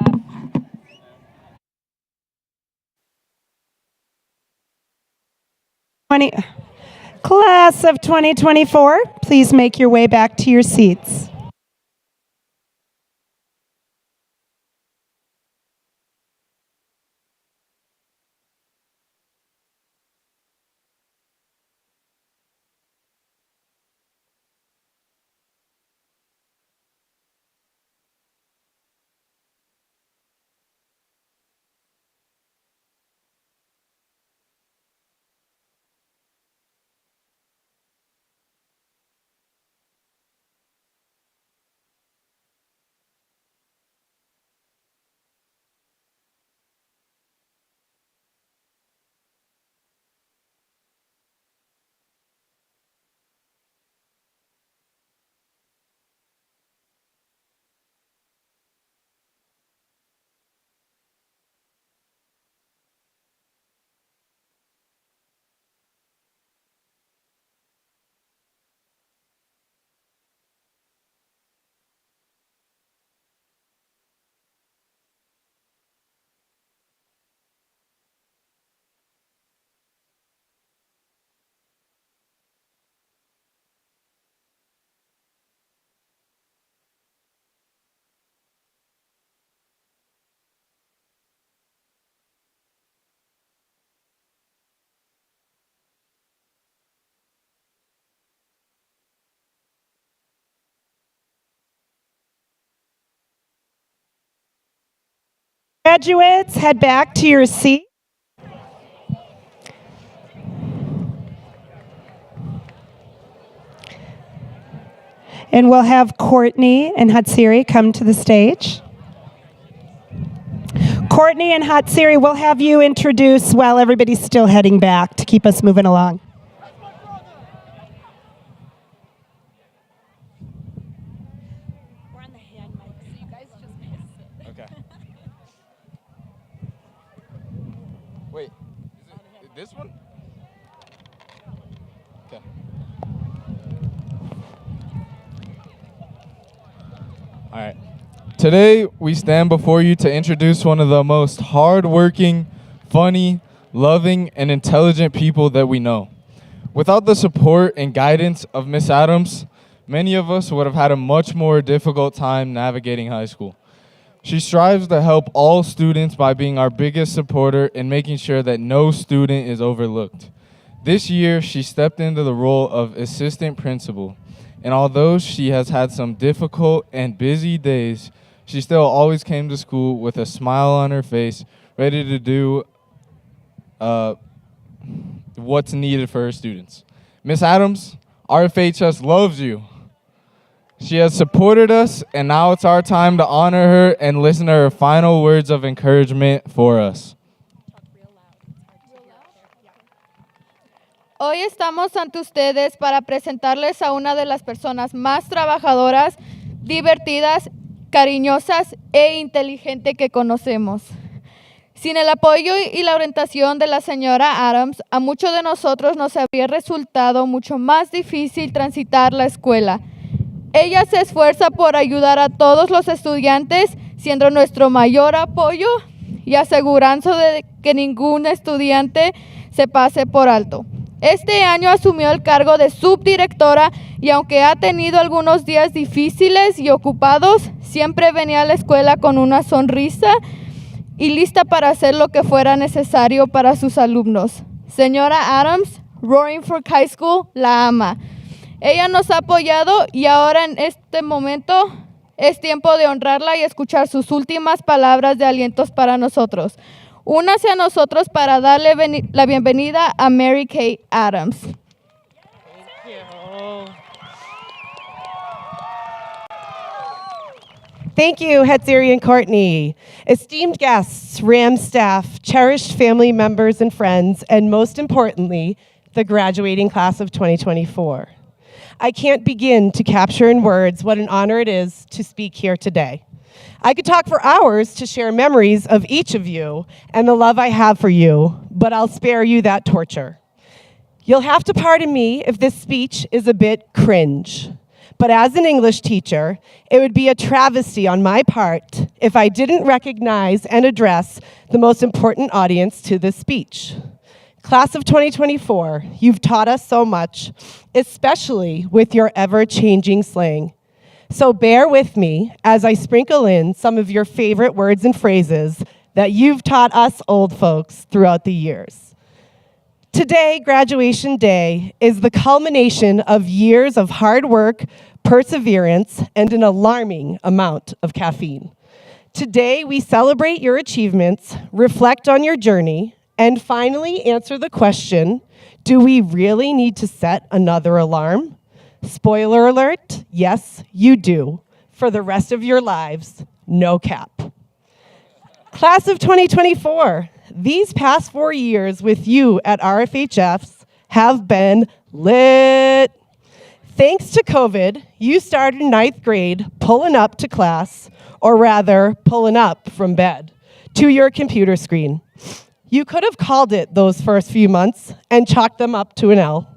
Class of 2024, please make your way back to your seats. Graduates, head back to your seat. And we'll have Courtney and Hatsiri come to the stage. Courtney and Hatsiri, we'll have you introduce while everybody's still heading back to keep us moving along. We're on the hand mic, so you guys just miss it. Okay. Wait, is it this one? Okay. All right. Today, we stand before you to introduce one of the most hardworking, funny, loving, and intelligent people that we know. Without the support and guidance of Miss Adams, many of us would have had a much more difficult time navigating high school. She strives to help all students by being our biggest supporter and making sure that no student is overlooked. This year, she stepped into the role of assistant principal, and although she has had some difficult and busy days, she still always came to school with a smile on her face, ready to do what's needed for her students. Miss Adams, RFHS loves you. She has supported us, and now it's our time to honor her and listen to her final words of encouragement for us. Hoy estamos ante ustedes para presentarles a una de las personas más trabajadoras, divertidas, cariñosas e inteligentes que conocemos. Sin el apoyo y la orientación de la señora Adams, a muchos de nosotros nos habría resultado mucho más difícil transitar la escuela. Ella se esfuerza por ayudar a todos los estudiantes, siendo nuestro mayor apoyo y asegurándose de que ningún estudiante se pase por alto. Este año asumió el cargo de subdirectora y aunque ha tenido algunos días difíciles y ocupados, siempre venía a la escuela con una sonrisa y lista para hacer lo que fuera necesario para sus alumnos. Señora Adams, Roaring Fork High School la ama. Ella nos ha apoyado y ahora en este momento es tiempo de honrarla y escuchar sus últimas palabras de alientos para nosotros. Únase a nosotros para darle la bienvenida a Mary Kay Adams. Thank you, Hatsiri and Courtney. Esteemed guests, RAM staff, cherished family members and friends, and most importantly, the graduating class of 2024. I can't begin to capture in words what an honor it is to speak here today. I could talk for hours to share memories of each of you and the love I have for you, but I'll spare you that torture. You'll have to pardon me if this speech is a bit cringe, but as an English teacher, it would be a travesty on my part if I didn't recognize and address the most important audience to this speech. Class of 2024, you've taught us so much, especially with your ever-changing slang. So bear with me as I sprinkle in some of your favorite words and phrases that you've taught us old folks throughout the years. Today, graduation day, is the culmination of years of hard work, perseverance, and an alarming amount of caffeine. Today, we celebrate your achievements, reflect on your journey, and finally answer the question, do we really need to set another alarm? Spoiler alert, yes, you do. For the rest of your lives, no cap. Class of 2024, these past 4 years with you at RFHFs have been lit. Thanks to COVID, you started 9th grade pulling up to class, or rather, pulling up from bed to your computer screen. You could have called it those first few months and chalked them up to an L,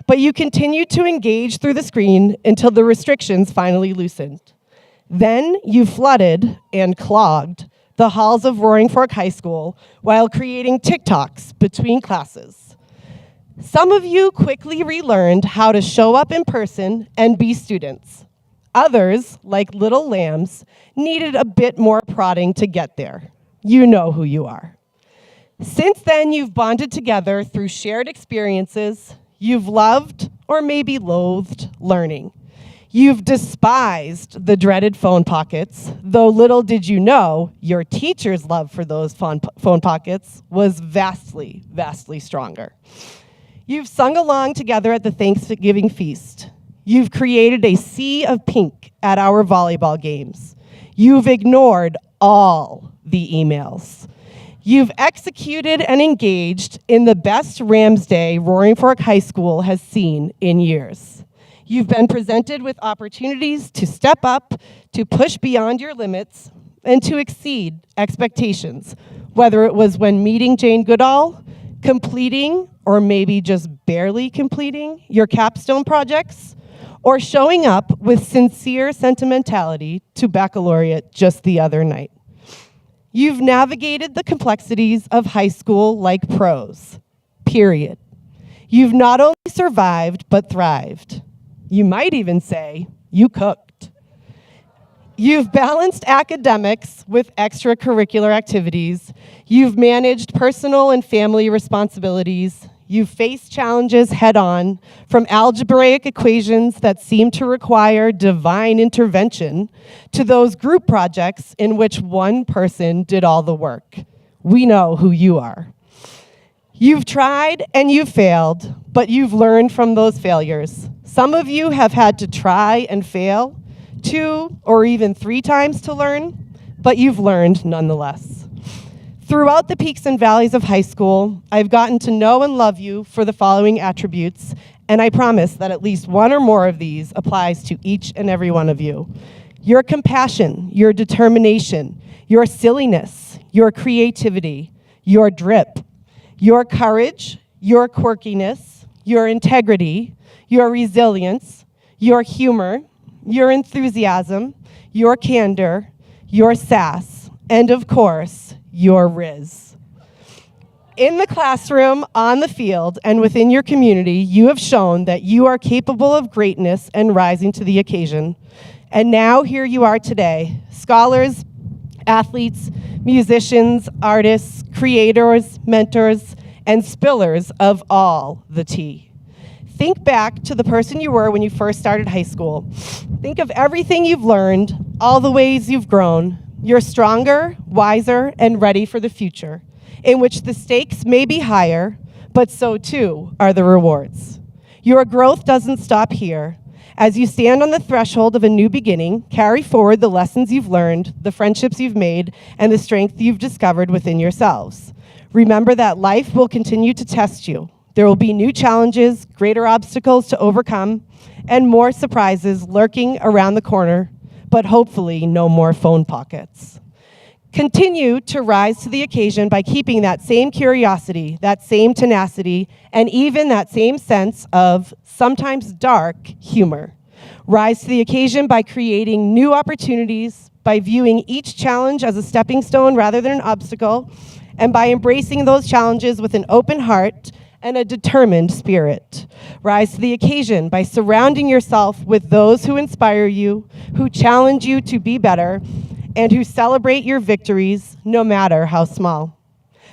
but you continued to engage through the screen until the restrictions finally loosened. Then you flooded and clogged the halls of Roaring Fork High School while creating TikToks between classes. Some of you quickly relearned how to show up in person and be students. Others, like little lambs, needed a bit more prodding to get there. You know who you are. Since then, you've bonded together through shared experiences. You've loved, or maybe loathed, learning. You've despised the dreaded phone pockets, though little did you know your teacher's love for those phone pockets was vastly, vastly stronger. You've sung along together at the Thanksgiving feast. You've created a sea of pink at our volleyball games. You've ignored all the emails. You've executed and engaged in the best Rams Day Roaring Fork High School has seen in years. You've been presented with opportunities to step up, to push beyond your limits, and to exceed expectations, whether it was when meeting Jane Goodall, completing, or maybe just barely completing your capstone projects, or showing up with sincere sentimentality to baccalaureate just the other night. You've navigated the complexities of high school like pros, period. You've not only survived, but thrived. You might even say you cooked. You've balanced academics with extracurricular activities. You've managed personal and family responsibilities. You've faced challenges head-on, from algebraic equations that seem to require divine intervention to those group projects in which one person did all the work. We know who you are. You've tried and you've failed, but you've learned from those failures. Some of you have had to try and fail 2 or even 3 times to learn, but you've learned nonetheless. Throughout the peaks and valleys of high school, I've gotten to know and love you for the following attributes, and I promise that at least one or more of these applies to each and every one of you. Your compassion, your determination, your silliness, your creativity, your drip, your courage, your quirkiness, your integrity, your resilience, your humor, your enthusiasm, your candor, your sass, and of course, your Riz. In the classroom, on the field, and within your community, you have shown that you are capable of greatness and rising to the occasion. And now here you are today, scholars, athletes, musicians, artists, creators, mentors, and spillers of all the tea. Think back to the person you were when you first started high school. Think of everything you've learned, all the ways you've grown. You're stronger, wiser, and ready for the future, in which the stakes may be higher, but so too are the rewards. Your growth doesn't stop here. As you stand on the threshold of a new beginning, carry forward the lessons you've learned, the friendships you've made, and the strength you've discovered within yourselves. Remember that life will continue to test you. There will be new challenges, greater obstacles to overcome, and more surprises lurking around the corner, but hopefully no more phone pockets. Continue to rise to the occasion by keeping that same curiosity, that same tenacity, and even that same sense of sometimes dark humor. Rise to the occasion by creating new opportunities, by viewing each challenge as a stepping stone rather than an obstacle, and by embracing those challenges with an open heart and a determined spirit. Rise to the occasion by surrounding yourself with those who inspire you, who challenge you to be better, and who celebrate your victories, no matter how small.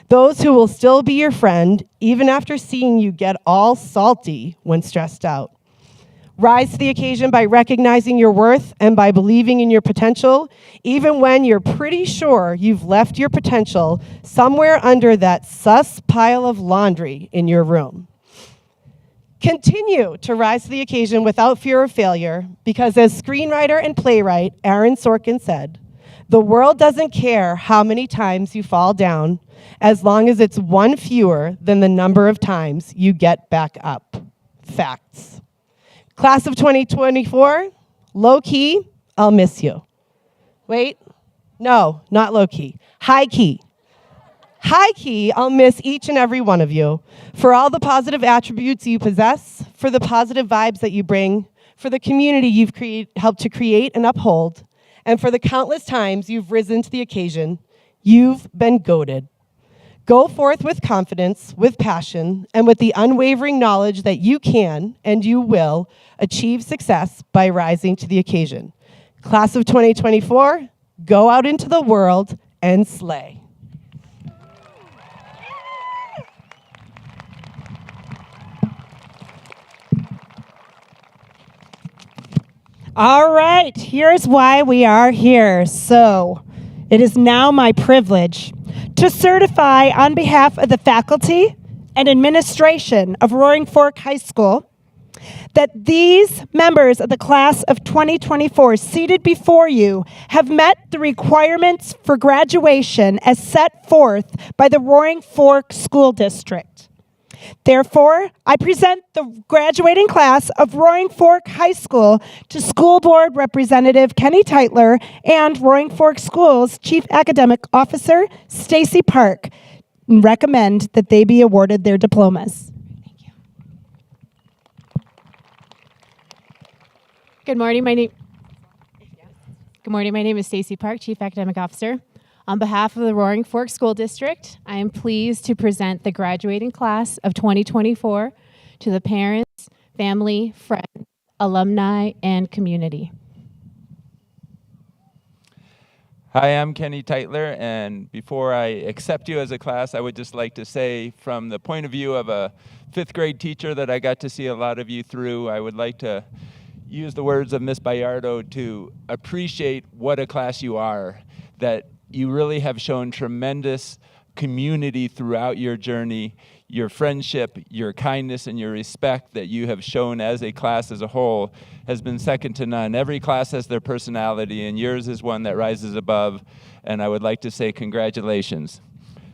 Those who will still be your friend, even after seeing you get all salty when stressed out. Rise to the occasion by recognizing your worth and by believing in your potential, even when you're pretty sure you've left your potential somewhere under that sus pile of laundry in your room. Continue to rise to the occasion without fear of failure, because as screenwriter and playwright Aaron Sorkin said, the world doesn't care how many times you fall down, as long as it's one fewer than the number of times you get back up. Facts. Class of 2024, low-key, I'll miss you. Wait, no, not low-key, high-key. High-key, I'll miss each and every one of you for all the positive attributes you possess, for the positive vibes that you bring, for the community you've helped to create and uphold, and for the countless times you've risen to the occasion. You've been goated. Go forth with confidence, with passion, and with the unwavering knowledge that you can and you will achieve success by rising to the occasion. Class of 2024, go out into the world and slay. All right, here's why we are here. So, it is now my privilege to certify on behalf of the faculty and administration of Roaring Fork High School that these members of the class of 2024 seated before you have met the requirements for graduation as set forth by the Roaring Fork School District. Therefore, I present the graduating class of Roaring Fork High School to School Board Representative Kenny Teitler and Roaring Fork Schools Chief Academic Officer Stacy Park, and recommend that they be awarded their diplomas. Thank you. Good morning, my name is Stacy Park, Chief Academic Officer. On behalf of the Roaring Fork School District, I am pleased to present the graduating class of 2024 to the parents, family, friends, alumni, and community. Hi, I'm Kenny Teitler, and before I accept you as a class, I would just like to say, from the point of view of a 5th grade teacher that I got to see a lot of you through, I would like to use the words of Miss Bayardo to appreciate what a class you are, that you really have shown tremendous community throughout your journey. Your friendship, your kindness, and your respect that you have shown as a class as a whole has been second to none. Every class has their personality, and yours is one that rises above, and I would like to say congratulations.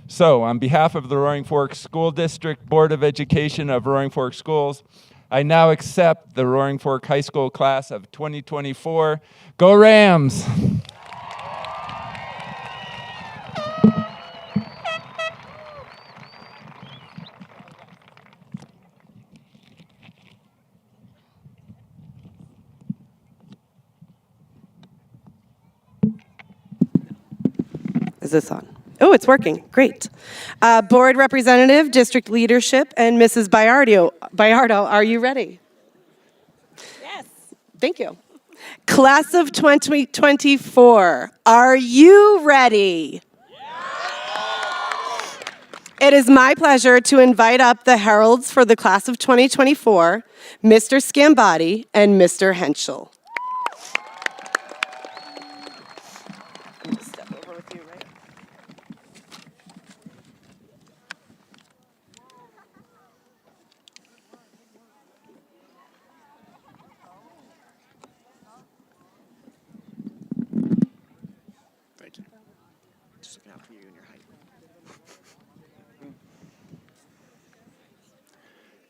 So, on behalf of the Roaring Fork School District Board of Education of Roaring Fork Schools, I now accept the Roaring Fork High School class of 2024. Go Rams! Is this on? Oh, it's working. Great. Board Representative, District Leadership, and Mrs. Bayardo, are you ready? Yes. Thank you. Class of 2024, are you ready? Yes. It is my pleasure to invite up the heralds for the class of 2024, Mr. Scambati and Mr. Henschel.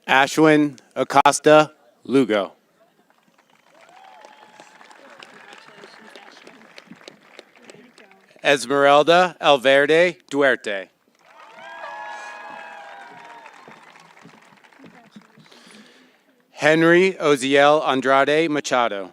Ashwin Acosta Lugo. Esmeralda Alverde Duerte. Henry Oziel Andrade Machado.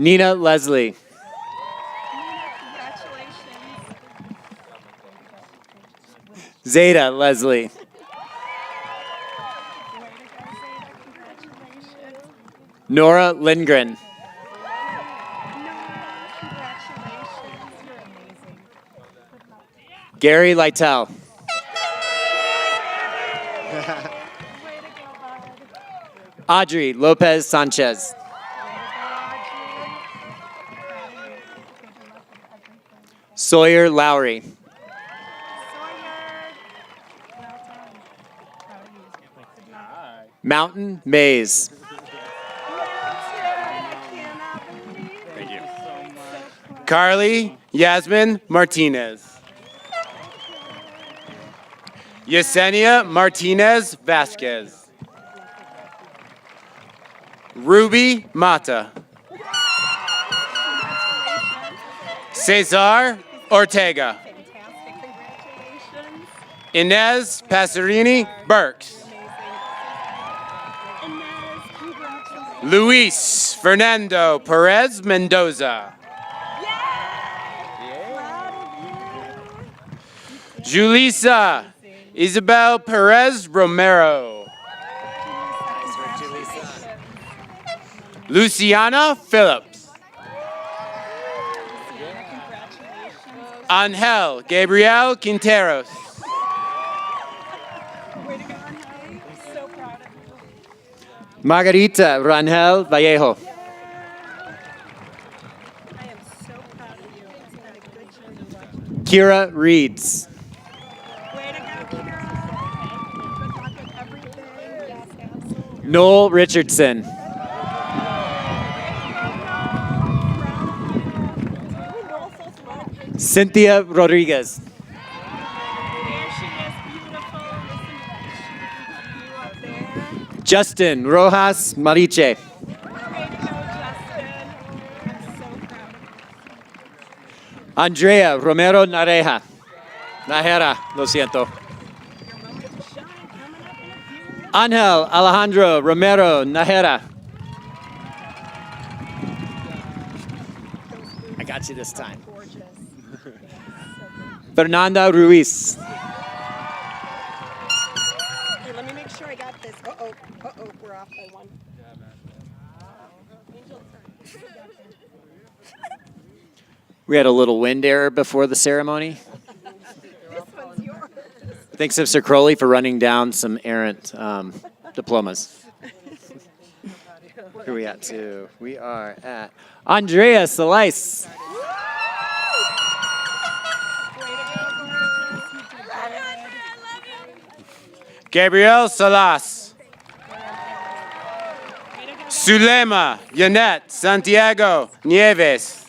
Nina Leslie. Zeta Leslie. Nora Lindgren. Gary Lytell. Audrey Lopez Sanchez. Sawyer Lowry. Mountain Mays. Thank you. Carly Yasmin Martinez. Yesenia Martinez Vasquez. Ruby Mata. Cesar Ortega. Inez Passerini Burks. Luis Fernando Perez Mendoza. Julissa Isabel Perez Romero. Luciana Phillips. Angel Gabriel Quinteros. Margarita Rangel Vallejo. Kira Reeds. Noel Richardson. Cynthia Rodriguez. Justin Rojas Mariche. Andrea Romero Nareja. Najera, lo siento. Angel Alejandro Romero Najera. I got you this time. Fernanda Ruiz. Hey, let me make sure I got this. Uh-oh, we're off by one. We had a little wind error before the ceremony. Thanks to Sir Crowley for running down some errant diplomas. Who are we at to? We are at Andrea Salais. Gabriel Salas. Sulema Yanet Santiago Nieves.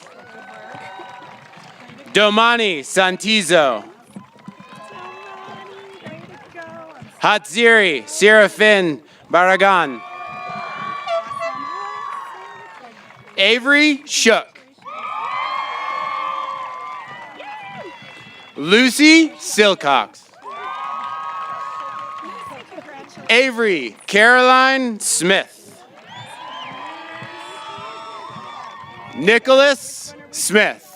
Domani Santizo. Hatziri Serafin Baragan. Avery Shook. Lucy Silcox. Avery Caroline Smith. Nicholas Smith.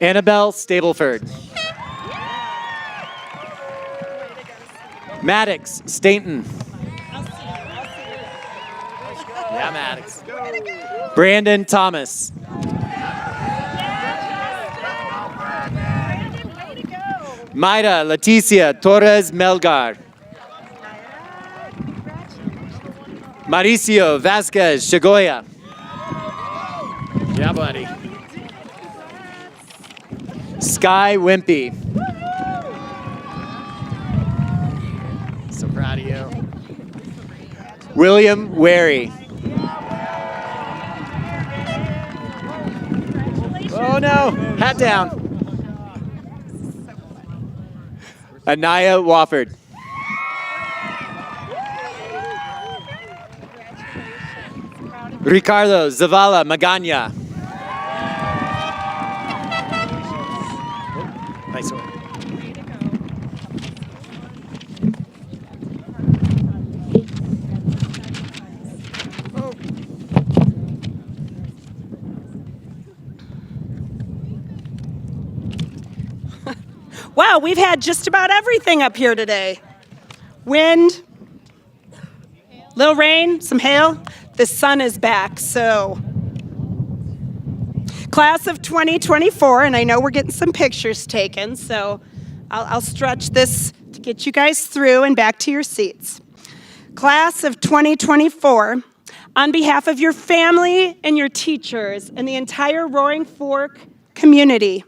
Annabelle Stableford. Maddox Stainton. Yeah, Maddox. Brandon Thomas. Mayra Leticia Torres Melgar. Mauricio Vasquez Chagoya. Yeah, buddy. Sky Wimpy. So proud of you. William Wary. Oh no, hat down. Anaya Wofford. Ricardo Zavala Magana. Nice one. Wow, we've had just about everything up here today. Wind, little rain, some hail. The sun is back, so. Class of 2024, and I know we're getting some pictures taken, so I'll stretch this to get you guys through and back to your seats. Class of 2024, on behalf of your family and your teachers and the entire Roaring Fork community,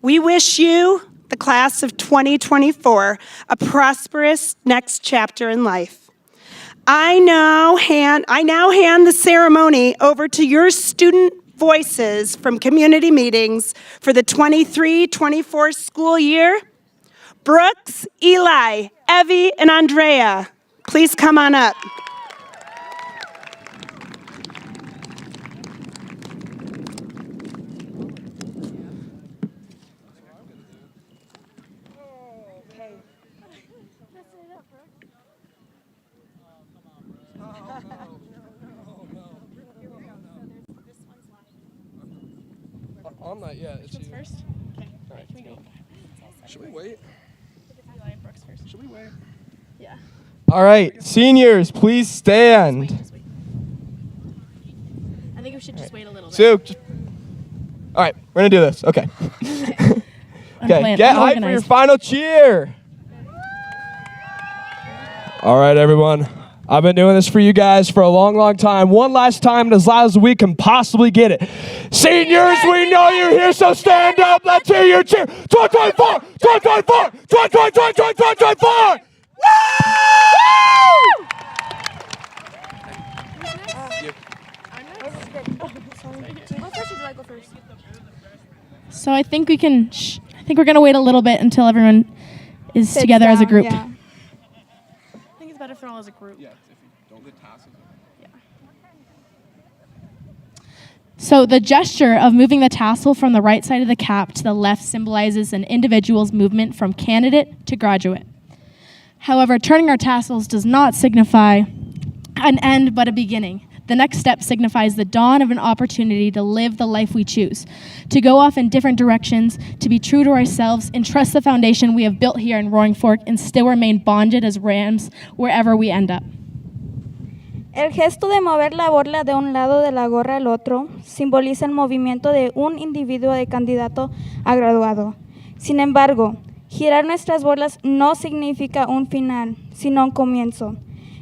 we wish you, the class of 2024, a prosperous next chapter in life. I now hand the ceremony over to your student voices from community meetings for the 23-24 school year. Brooks, Eli, Evie, and Andrea, please come on up. I'm not yet. It's you. First? Okay. All right. Can we go? Should we wait? Eli and Brooks first. Should we wait? Yeah. All right, seniors, please stand. I think we should just wait a little bit. Sue, all right, we're gonna do this. Okay. Okay, get hyped for your final cheer. All right, everyone. I've been doing this for you guys for a long, long time. One last time, and as loud as we can possibly get it. Seniors, we know you're here, so stand up. Let's hear your cheer. 2024, 2024, 2024, 2024. So I think we can. I think we're gonna wait a little bit until everyone is together as a group. Yeah. I think it's better if they're all as a group. Yeah, if you don't get tassels. So the gesture of moving the tassel from the right side of the cap to the left symbolizes an individual's movement from candidate to graduate. However, turning our tassels does not signify an end but a beginning. The next step signifies the dawn of an opportunity to live the life we choose, to go off in different directions, to be true to ourselves, and trust the foundation we have built here in Roaring Fork and still remain bonded as rams wherever we end up. El gesto de mover la borla de un lado de la gorra al otro simboliza el movimiento de un individuo de candidato a graduado. Sin embargo, girar nuestras borlas no significa un final, sino un comienzo.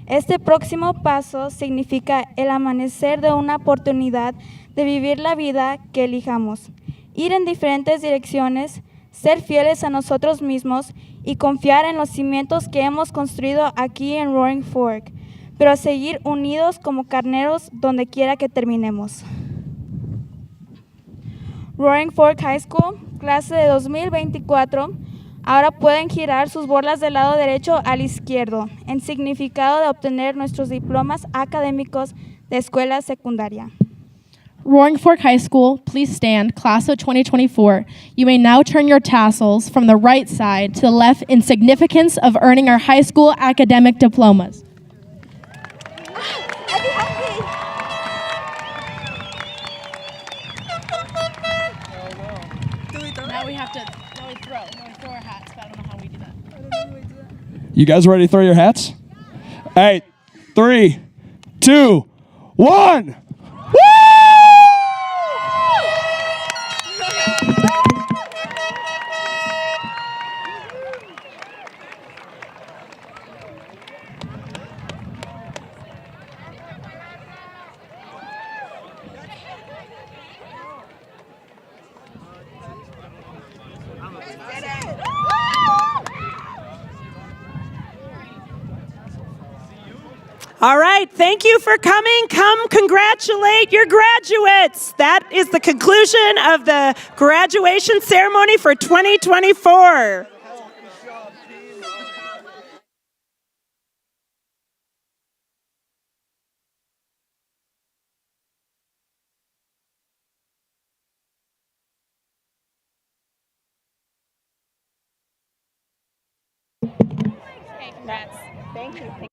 Este próximo paso significa el amanecer de una oportunidad de vivir la vida que elijamos, ir en diferentes direcciones, ser fieles a nosotros mismos y confiar en los cimientos que hemos construido aquí en Roaring Fork, pero seguir unidos como carneros donde quiera que terminemos. Roaring Fork High School, clase de 2024, ahora pueden girar sus borlas del lado derecho al izquierdo, en significado de obtener nuestros diplomas académicos de escuela secundaria. Roaring Fork High School, please stand, class of 2024. You may now turn your tassels from the right side to the left in significance of earning our high school academic diplomas. Now we have to, now we throw our hats, but I don't know how we do that. You guys ready to throw your hats? 8, 3, 2, 1. All right, thank you for coming. Come congratulate your graduates. That is the conclusion of the graduation ceremony for 2024. Congrats. Thank you.